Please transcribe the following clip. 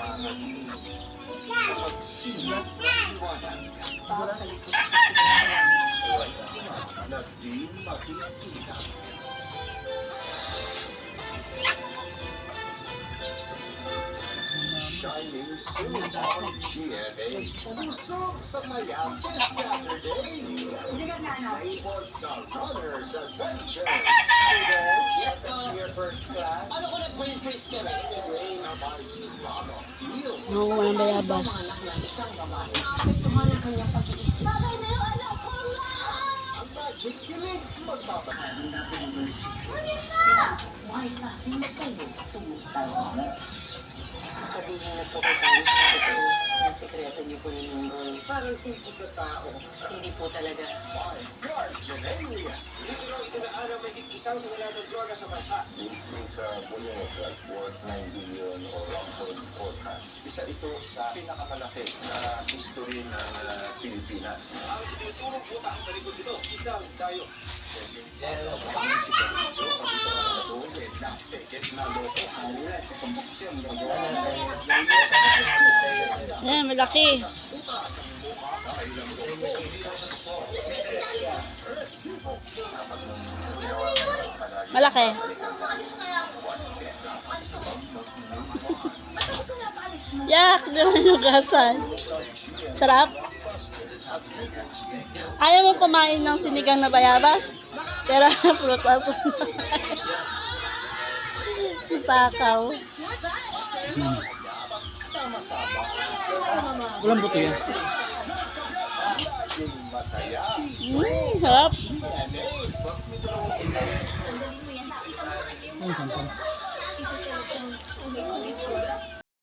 maraging sa pagsilat ng liwanag na di makikita. Shining soon on GMA. Busog sa saya this Saturday. Labels sa Runner's Adventures. Students, yes, your first class. Ano ko nag-brain freeze ka rin? Na may drama deals. Mga walang bayabas. Isang babae. Apektuhan ang kanyang pag-iisip. Ang magic kilig magbabahan natin ang versi. Why not? Yung sa'yo, tumutang. Sasabihin na po ko tayo sa totoo yung sekreto niyo po ni Munggoy. Parang hindi ka tao. Hindi po talaga. My guardian area. Dito raw itinahan ang may isang tinanatang droga sa bansa. This is a bullion that's worth 9 billion or 1.4 times. Isa ito sa pinakamalaki na history ng Pilipinas. Ang itinuturong buta sa likod nito, isang dayo. Ayan, malaki. Malaki. Yak, di mo hinugasan. Sarap. Ayaw mo kumain ng sinigang na bayabas? Pero prutas. Takaw. Walang buto yan. Sarap. Ay, sampan.